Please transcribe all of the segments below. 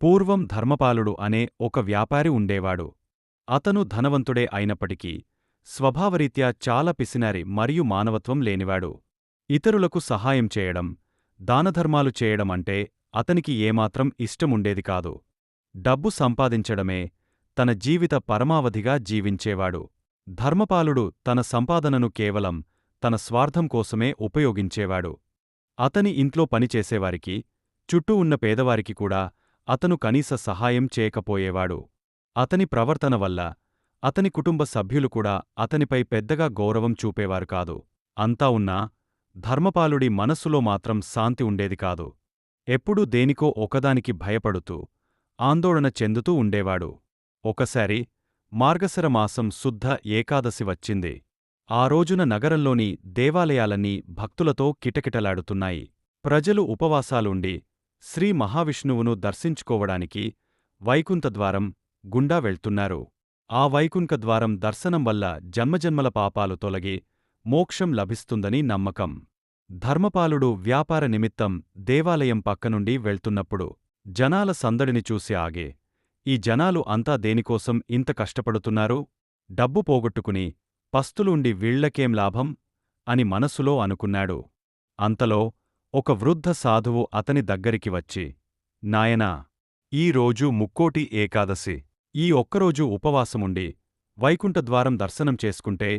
పూర్వం ధర్మపాలుడు అనే ఒక వ్యాపారి ఉండేవాడు. అతను ధనవంతుడే అయినప్పటికీ స్వభావరీత్యా చాలా పిసినారి మరియు మానవత్వం లేనివాడు. ఇతరులకు సహాయం చేయడం, దానధర్మాలు చేయడం అంటే అతనికి ఏమాత్రం ఇష్టముండేది కాదు. డబ్బు సంపాదించడమే తన జీవిత పరమావధిగా జీవించేవాడు. ధర్మపాలుడు తన సంపాదనను కేవలం తన స్వార్థం కోసమే ఉపయోగించేవాడు. అతని ఇంట్లో పనిచేసేవారికి, చుట్టూ ఉన్న పేదవారికి కూడా అతను కనీస సహాయం చేయకపోయేవాడు. అతని ప్రవర్తన వల్ల అతని కుటుంబ సభ్యులు కూడా అతనిపై పెద్దగా గౌరవం చూపేవారు కాదు. అంతా ఉన్నా ధర్మపాలుడి మనస్సులో మాత్రం శాంతి ఉండేది కాదు. ఎప్పుడూ దేనికో ఒకదానికి భయపడుతూ, ఆందోళన చెందుతూ ఉండేవాడు. ఒకసారి మార్గశిర మాసం శుద్ధ ఏకాదశి వచ్చింది. ఆ రోజున నగరంలోని దేవాలయాలన్నీ భక్తులతో కిటకిటలాడుతున్నాయి. ప్రజలు ఉపవాసాలుండి శ్రీ మహావిష్ణువును దర్శించుకోవడానికి వైకుంఠద్వారం గుండా వెళ్తున్నారు. ఆ వైకుంఠద్వారం దర్శనం వల్ల జన్మజన్మల పాపాలు తొలగి మోక్షం లభిస్తుందని నమ్మకం. ధర్మపాలుడు వ్యాపార నిమిత్తం దేవాలయం పక్కనుండి వెళ్తున్నప్పుడు జనాల సందడిని చూసి ఆగే, ఈ జనాలు అంతా దేనికోసం ఇంత కష్టపడుతున్నారు? డబ్బు పోగొట్టుకుని పస్తులుండి వీళ్లకేం లాభం అని మనసులో అనుకున్నాడు. అంతలో ఒక వృద్ధ సాధువు అతని దగ్గరికి వచ్చి, నాయనా, ఈ రోజు ముక్కోటి ఏకాదశి. ఈ ఒక్కరోజు ఉపవాసముండి వైకుంఠద్వారం దర్శనం చేసుకుంటే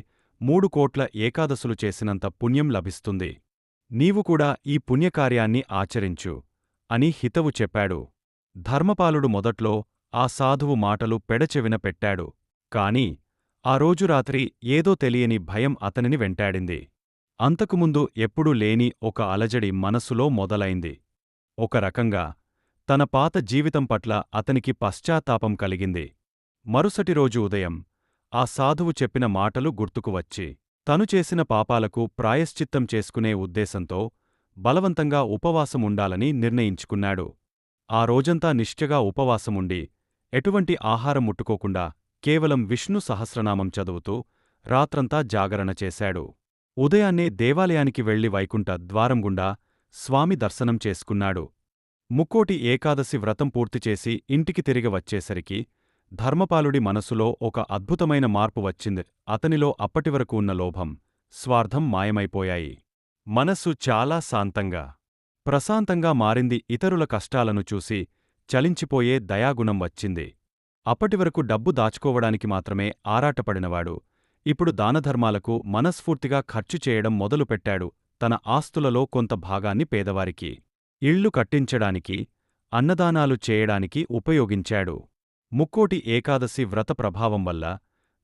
3 కోట్ల ఏకాదశులు చేసినంత పుణ్యం లభిస్తుంది. నీవు కూడా ఈ పుణ్యకార్యాన్ని ఆచరించు అని హితవు చెప్పాడు. ధర్మపాలుడు మొదట్లో ఆ సాధువు మాటలు పెడచెవిన పెట్టాడు. కాని ఆ రోజు రాత్రి ఏదో తెలియని భయం అతనిని వెంటాడింది. అంతకుముందు ఎప్పుడూ లేని ఒక అలజడి మనసులో మొదలైంది. ఒక రకంగా తన పాత జీవితం పట్ల అతనికి పశ్చాత్తాపం కలిగింది. మరుసటి రోజు ఉదయం ఆ సాధువు చెప్పిన మాటలు గుర్తుకు వచ్చి, తను చేసిన పాపాలకు ప్రాయశ్చిత్తం చేసుకునే ఉద్దేశంతో బలవంతంగా ఉపవాసముండాలని నిర్ణయించుకున్నాడు. ఆ రోజంతా నిష్ఠగా ఉపవాసముండి ఎటువంటి ఆహారం ముట్టుకోకుండా కేవలం విష్ణు సహస్రనామం చదువుతూ రాత్రంతా జాగరణ చేశాడు. ఉదయాన్నే దేవాలయానికి వెళ్లి వైకుంఠ ద్వారం గుండా స్వామి దర్శనం చేసుకున్నాడు. ముక్కోటి ఏకాదశి వ్రతం పూర్తిచేసి ఇంటికి తిరిగి వచ్చేసరికి ధర్మపాలుడి మనసులో ఒక అద్భుతమైన మార్పు వచ్చింది. అతనిలో అప్పటివరకు ఉన్న లోభం, స్వార్థం మాయమైపోయాయి. మనస్సు చాలా శాంతంగా, ప్రశాంతంగా మారింది. ఇతరుల కష్టాలను చూసి చలించిపోయే దయాగుణం వచ్చింది. అప్పటివరకు డబ్బు దాచుకోవడానికి మాత్రమే ఆరాటపడినవాడు ఇప్పుడు దానధర్మాలకు మనస్ఫూర్తిగా ఖర్చు చేయడం మొదలుపెట్టాడు. తన ఆస్తులలో కొంత భాగాన్ని పేదవారికి, ఇళ్లు కట్టించడానికి, అన్నదానాలు చేయడానికి ఉపయోగించాడు. ముక్కోటి ఏకాదశి వ్రత ప్రభావం వల్ల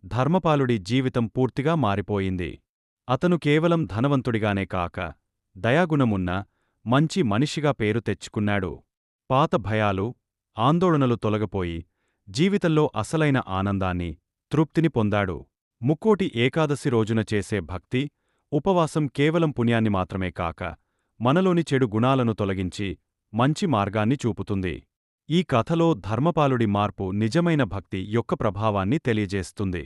ధర్మపాలుడి జీవితం పూర్తిగా మారిపోయింది. అతను కేవలం ధనవంతుడిగానే కాక దయాగుణమున్న మంచి మనిషిగా పేరు తెచ్చుకున్నాడు. పాత భయాలు, ఆందోళనలు తొలగిపోయి జీవితంలో అసలైన ఆనందాన్ని, తృప్తిని పొందాడు. ముక్కోటి ఏకాదశి రోజున చేసే భక్తి, ఉపవాసం కేవలం పుణ్యాన్ని మాత్రమే కాక మనలోని చెడు గుణాలను తొలగించి మంచి మార్గాన్ని చూపుతుంది. ఈ కథలో ధర్మపాలుడి మార్పు నిజమైన భక్తి యొక్క ప్రభావాన్ని తెలియజేస్తుంది.